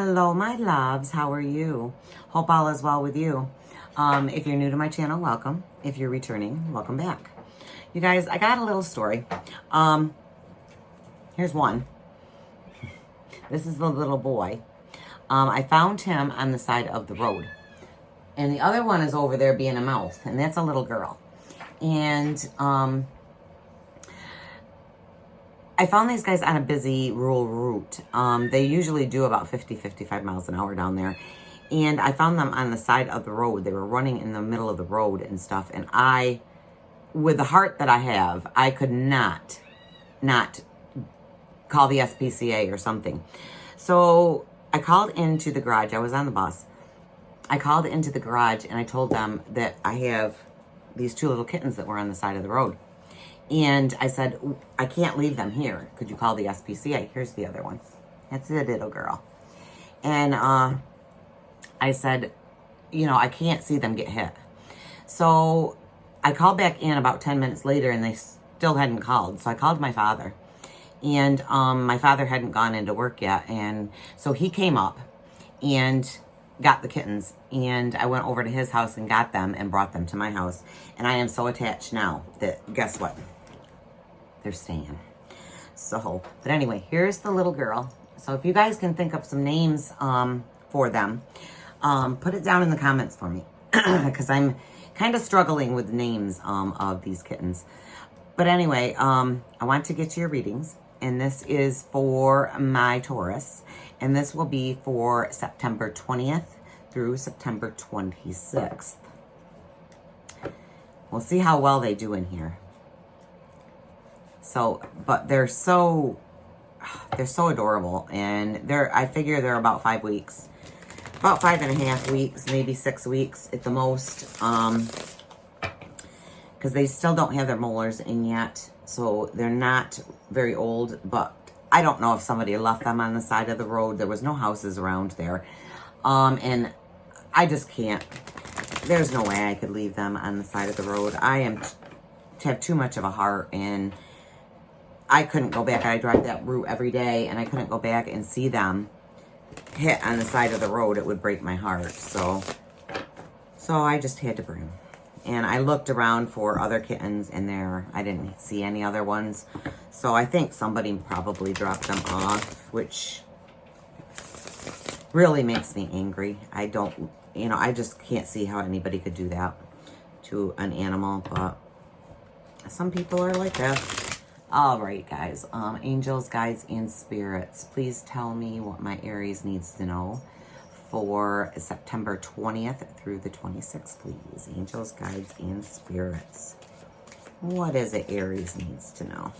Hello, my loves. How are you? Hope all is well with you. If you're new to my channel, welcome. If you're returning, welcome back. You guys, I got a little story. Here's one. This is the little boy. I found him on the side of the road. And the other one is over there being a mouth. And that's a little girl. And I found these guys on a busy rural route. They usually do about 50, 55 miles an hour down there. And I found them on the side of the road. They were running in the middle of the road and stuff. And I, with the heart that I have, I could not call the SPCA or something. So I called into the garage. I was on the bus. I called into the garage and I told them that I have these two little kittens that were on the side of the road. And I said, I can't leave them here. Could you call the SPCA? Here's the other one. That's the little girl. And I said, you know, I can't see them get hit. So I called back in about 10 minutes later and they still hadn't called. So I called my father. And my father hadn't gone into work yet. And so he came up and got the kittens. And I went over to his house and got them and brought them to my house. And I am so attached now that, guess what? They're staying. So, but anyway, here's the little girl. So if you guys can think of some names for them, put it down in the comments for me. Because I'm kind of struggling with names of these kittens. But anyway, I want to get to your readings. And this is for my Taurus. And this will be for September 20th through September 26th. We'll see how well they do in here. So, but they're so adorable. And I figure they're about 5 weeks. About 5.5 weeks, maybe 6 weeks at the most. Because they still don't have their molars in yet. So they're not very old, but I don't know if somebody left them on the side of the road. There was no houses around there. And I just can't. There's no way I could leave them on the side of the road. I have too much of a heart, and I couldn't go back. I drive that route every day, and I couldn't go back and see them hit on the side of the road. It would break my heart. So I just had to bring them. And I looked around for other kittens in there. I didn't see any other ones. So I think somebody probably dropped them off, which really makes me angry. I don't, I just can't see how anybody could do that to an animal, but some people are like that. All right, guys. Angels, guides, and spirits, please tell me what my Aries needs to know for September 20th through the 26th, please. Angels, guides, and spirits. What is it Aries needs to know?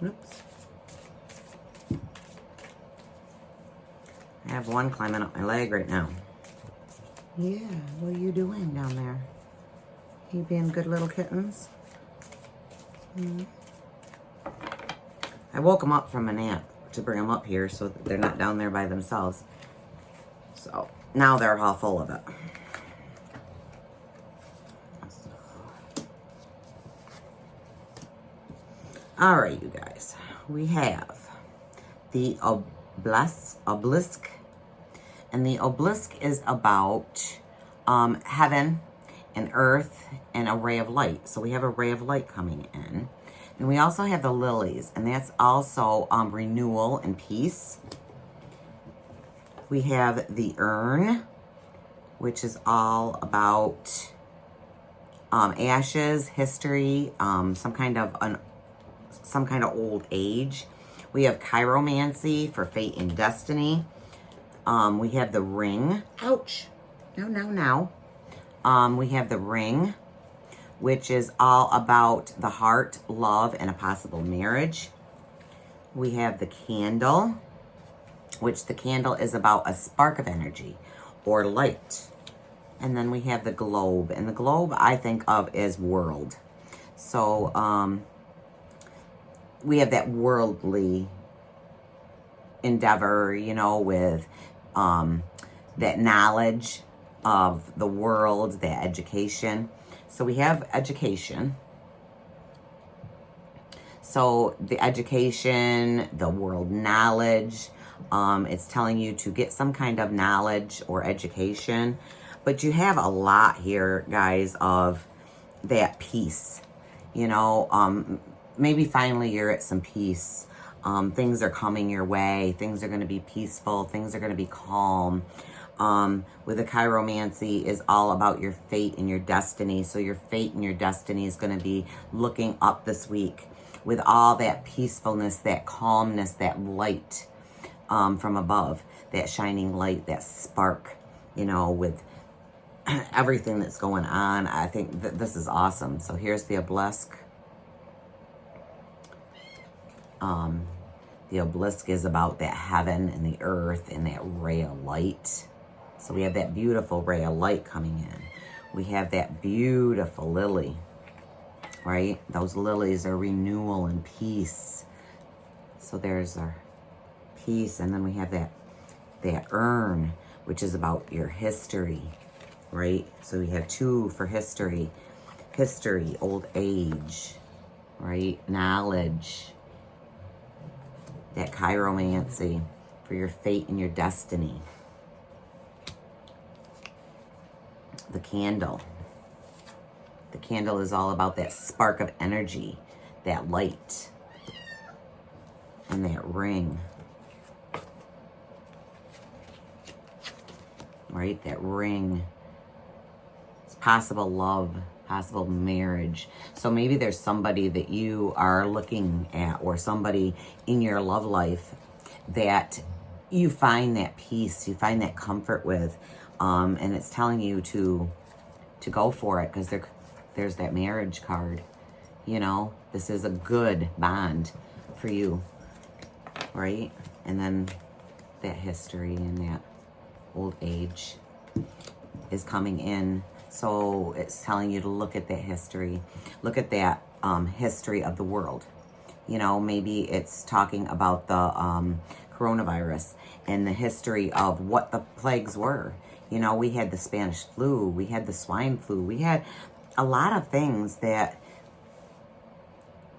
Oops. I have one climbing up my leg right now. Yeah, what are you doing down there? You being good little kittens? I woke them up from a nap to bring them up here so that they're not down there by themselves. So now they're all full of it. All right, you guys. We have the obelisk. And the obelisk is about heaven and earth and a ray of light. So we have a ray of light coming in. And we also have the lilies. And that's also renewal and peace. We have the urn, which is all about ashes, history, some kind of old age. We have chiromancy for fate and destiny. We have the ring. Ouch. No. We have the ring, which is all about the heart, love, and a possible marriage. We have the candle, which the candle is about a spark of energy or light. And then we have the globe. And the globe I think of as world. So, we have that worldly endeavor, you know, with that knowledge of the world, that education. So we have education. So the education, the world knowledge, it's telling you to get some kind of knowledge or education. But you have a lot here, guys, of that peace. You know, maybe finally you're at some peace. Things are coming your way. Things are going to be peaceful. Things are going to be calm. With the chiromancy is all about your fate and your destiny. So your fate and your destiny is going to be looking up this week with all that peacefulness, that calmness, that light from above, that shining light, that spark, you know, with everything that's going on. I think that this is awesome. So here's the obelisk. The obelisk is about that heaven and the earth and that ray of light. So we have that beautiful ray of light coming in. We have that beautiful lily, right? Those lilies are renewal and peace. So there's our peace. And then we have that urn, which is about your history, right? So we have 2 for history. History, old age, right? Knowledge. That chiromancy for your fate and your destiny. The candle. The candle is all about that spark of energy, that light, and that ring. Right? That ring. It's possible love, possible marriage. So maybe there's somebody that you are looking at, or somebody in your love life that you find that peace, you find that comfort with. And it's telling you to go for it, because there's that marriage card. You know, this is a good bond for you, right? And then that history and that old age is coming in. So it's telling you to look at that history. Look at that history of the world. You know, maybe it's talking about the coronavirus and the history of what the plagues were. You know, we had the Spanish flu, we had the swine flu, we had a lot of things that,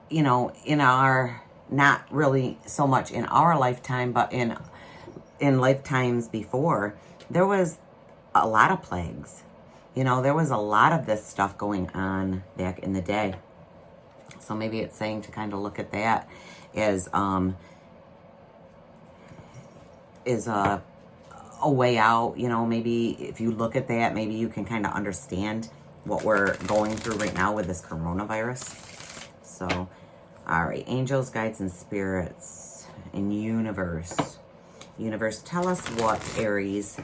you know, in our, not really so much in our lifetime, but in lifetimes before, there was a lot of plagues. You know, there was a lot of this stuff going on back in the day. So maybe it's saying to kind of look at that as a way out. You know, maybe if you look at that, maybe you can kind of understand what we're going through right now with this coronavirus. So, all right, angels, guides, and spirits, and universe. Universe, tell us what Aries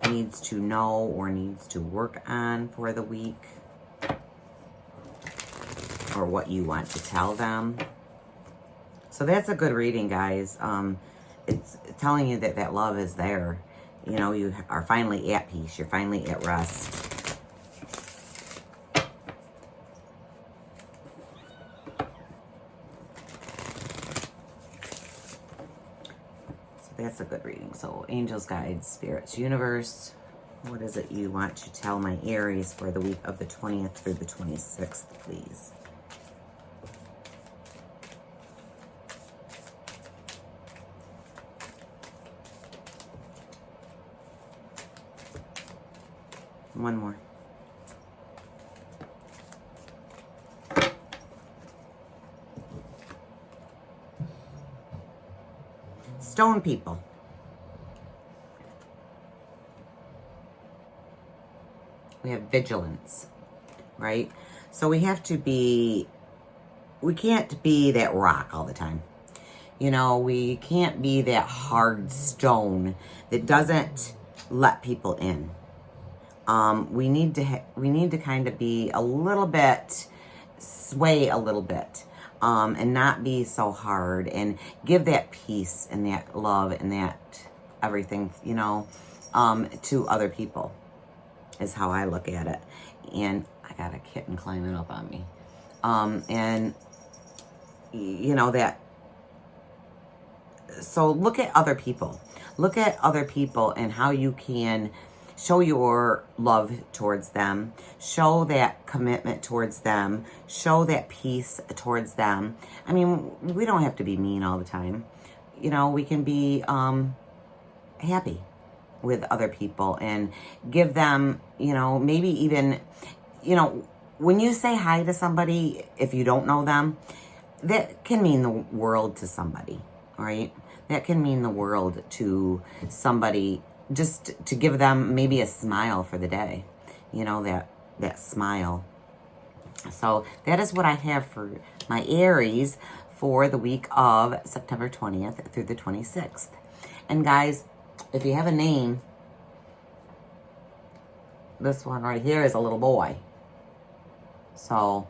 needs to know or needs to work on for the week, or what you want to tell them. So that's a good reading, guys. It's telling you that that love is there. You know, you are finally at peace. You're finally at rest. So that's a good reading. So angels, guides, spirits, universe. What is it you want to tell my Aries for the week of the 20th through the 26th, please? One more. Stone people. We have vigilance, right? So we have to be, we can't be that rock all the time. You know, we can't be that hard stone that doesn't let people in. We need to kind of be a little bit, sway a little bit, and not be so hard, and give that peace and that love and that everything, you know, to other people, is how I look at it. And I got a kitten climbing up on me. And you know, that So look at other people. Look at other people and how you can show your love towards them, show that commitment towards them, show that peace towards them. I mean, we don't have to be mean all the time. You know, we can be happy with other people and give them, you know, maybe even, you know, when you say hi to somebody, if you don't know them, that can mean the world to somebody, right? That can mean the world to somebody, just to give them maybe a smile for the day, you know, that smile. So that is what I have for my Aries for the week of September 20th through the 26th. And guys, if you have a name, this one right here is a little boy. So,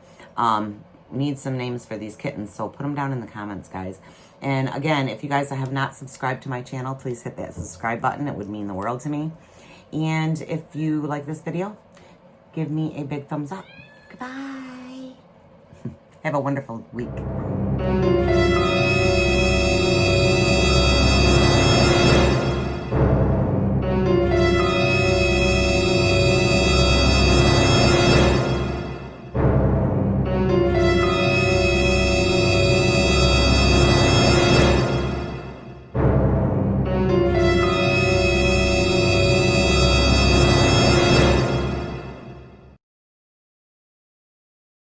need some names for these kittens. So put them down in the comments, guys. And again, if you guys have not subscribed to my channel, please hit that subscribe button. It would mean the world to me. And if you like this video, give me a big thumbs up. Goodbye. Have a wonderful week.